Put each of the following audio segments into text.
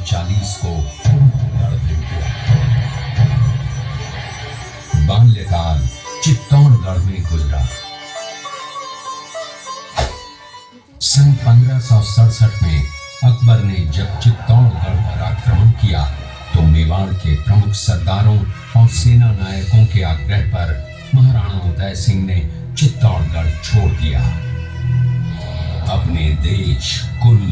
1940 को कुंभलगढ़ में हुआ। बाल्यकाल चित्तौड़गढ़ में गुजरा। सन 1567 में अकबर ने जब चित्तौड़गढ़ पर आक्रमण किया तो मेवाड़ के प्रमुख सरदारों और सेना नायकों के आग्रह पर महाराणा उदय सिंह ने चित्तौड़गढ़ छोड़ दिया। अपने देश, कुल,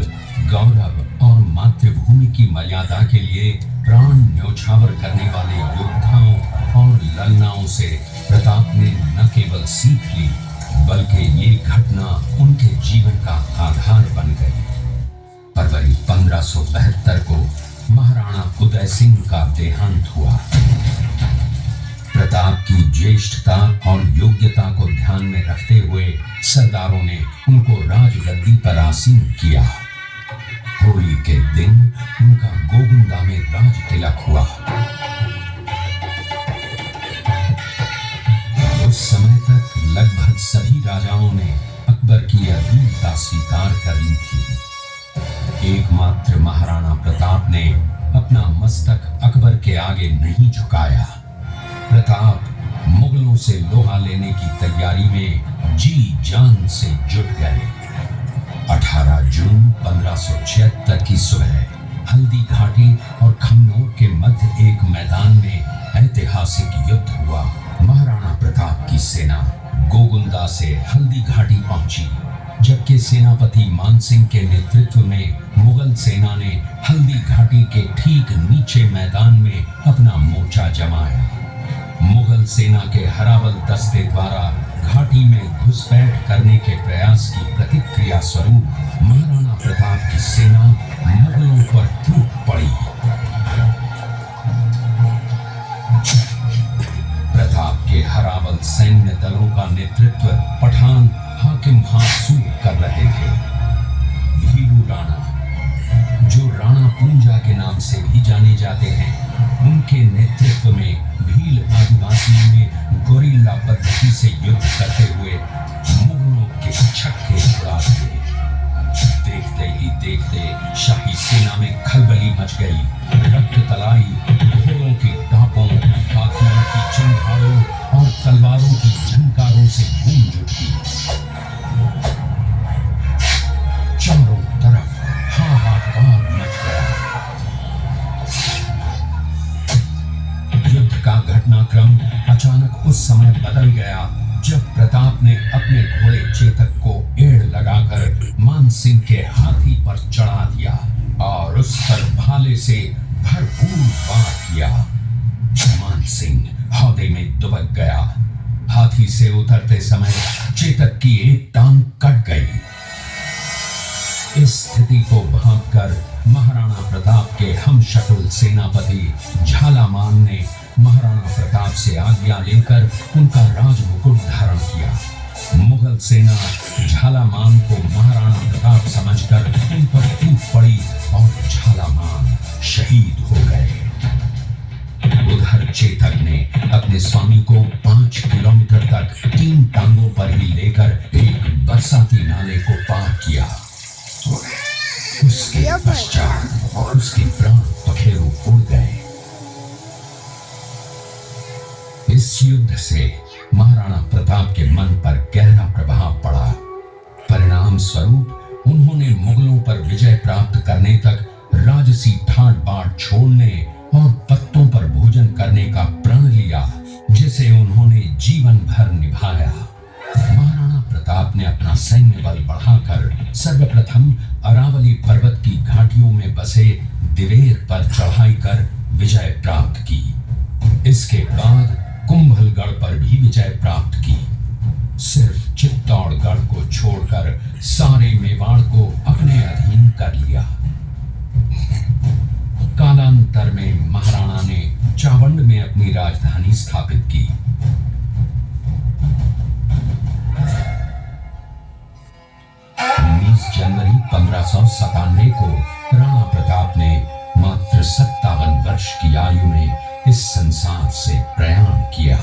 गौरव और मातृभूमि की मर्यादा के लिए प्राण न्योछावर करने वाले योद्धाओं और ललनाओं से प्रताप ने न केवल सीख ली बल्कि ये घटना उनके जीवन का आधार बन गई। फरवरी 1572 को महाराणा उदय सिंह का देहांत हुआ। प्रताप की ज्येष्ठता और योग्यता को ध्यान में रखते हुए सरदारों ने उनको राजगद्दी पर आसीन किया। होली के दिन उनका गोगुंदा में राज तिलक हुआ। उस समय तक लगभग सभी राजाओं ने अकबर की अधीनता स्वीकार कर ली थी। एकमात्र महाराणा प्रताप ने अपना मस्तक अकबर के आगे नहीं झुकाया। प्रताप मुगलों से लोहा लेने की तैयारी में जी जान से जुट गए। 18 जून 1576 की सुबह हल्दी घाटी और खमनोर के मध्य एक मैदान में ऐतिहासिक युद्ध हुआ। महाराणा प्रताप की सेना गोगुंदा से हल्दी घाटी पहुंची, जबकि सेनापति मानसिंह के नेतृत्व में मुगल सेना ने हल्दी घाटी के ठीक नीचे मैदान में अपना मोर्चा जमाया। मुगल सेना के हरावल दस्ते द्वारा घाटी में घुसपैठ करने के प्रयास की प्रतिक्रिया स्वरूप महाराणा प्रताप की सेना मुगलों पर टूट पड़ी। प्रताप के हरावल सैन्य दलों का नेतृत्व पठान हाकिम हासूर कर रहे थे। भीलू राणा, जो राणा पूंजा के नाम से भी जाने जाते हैं, उनके नेतृत्व में भील आदिवासियों ने गोरिल्ला पद्धति से युद्ध करते हुए मुगलों के छक्के उड़ा दिए। देखते ही देखते शाही सेना में खलबली मच गई। रक्त तलाई घोड़ों की टापों, हाथियों की चिंगारों और तलवारों की झंकारों से गूंज उठी। चारों तरफ हाहाकार मच गया। युद्ध का घटनाक्रम अचानक उस समय बदल गया जब प्रताप ने अपने घोड़े चेतक को एड़ लगाकर मानसिंह के हाथी पर चढ़ा दिया और उस पर भाले से भरपूर वार किया। मानसिंह हौदे में दुबक गया। हाथी से उतरते समय चेतक की एक टांग कट गई। इस स्थिति को भांपकर महाराणा प्रताप के हमशक्ल सेनापति झालामान ने महाराणा प्रताप से आज्ञा लेकर उनका राजमुकुट धारण किया। मुगल सेना झालामान को महाराणा प्रताप समझकर उन पर टूट पड़ी और झालामान शहीद हो गए। उधर चेतक ने अपने स्वामी को 5 किलोमीटर तक 3 टांगों पर ही लेकर एक बरसाती नाले को पार किया। उसके पश्चात उसके प्राण पखेरु उड़ गए। इस युद्ध से महाराणा प्रताप के मन पर गहरा प्रभाव पड़ा। परिणाम स्वरूप उन्होंने मुगलों पर विजय प्राप्त करने तक राजसी ठाट बाट छोड़ने और पत्तों पर भोजन करने का प्रण लिया, जिसे उन्होंने जीवन भर निभाया। महाराणा प्रताप ने अपना सैन्य बल बढ़ाकर सर्वप्रथम अरावली पर्वत की घाटियों में बसे दिवेर पर चढ़ाई कर विजय प्राप्त की। इसके बाद कुंभलगढ़ पर भी विजय प्राप्त की। सिर्फ चित्तौड़गढ़ को छोड़कर सारे मेवाड़ को अपने अधीन कर लिया। कालांतर में महाराणा ने चावंड में अपनी राजधानी स्थापित की। 19 जनवरी 1597 को राणा प्रताप ने मात्र 57 वर्ष की आयु में इस संसार से प्रयाण किया।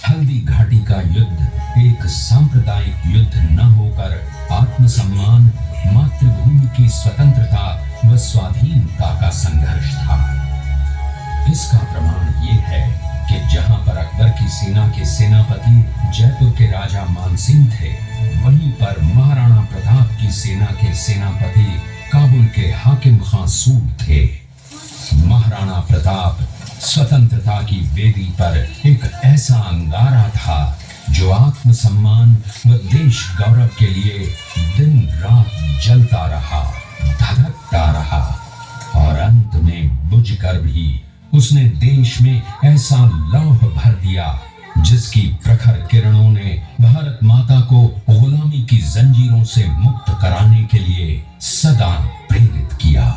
हल्दी घाटी का युद्ध एक सांप्रदायिक युद्ध न होकर आत्मसम्मान, मातृभूमि की स्वतंत्रता व स्वाधीनता का संघर्ष था। इसका प्रमाण ये है कि जहां पर अकबर की सेना के सेनापति जयपुर के राजा मानसिंह थे, वहीं पर महाराणा प्रताप की सेना के सेनापति काबुल के हाकिम खां सूर थे। महाराणा प्रताप स्वतंत्रता की वेदी पर एक ऐसा अंगारा था जो आत्मसम्मान व देश गौरव के लिए दिन रात जलता रहा, धधकता रहा और अंत में बुझकर भी उसने देश में ऐसा लौह भर दिया जिसकी प्रखर किरणों ने भारत माता को गुलामी की जंजीरों से मुक्त कराने के लिए सदा प्रेरित किया।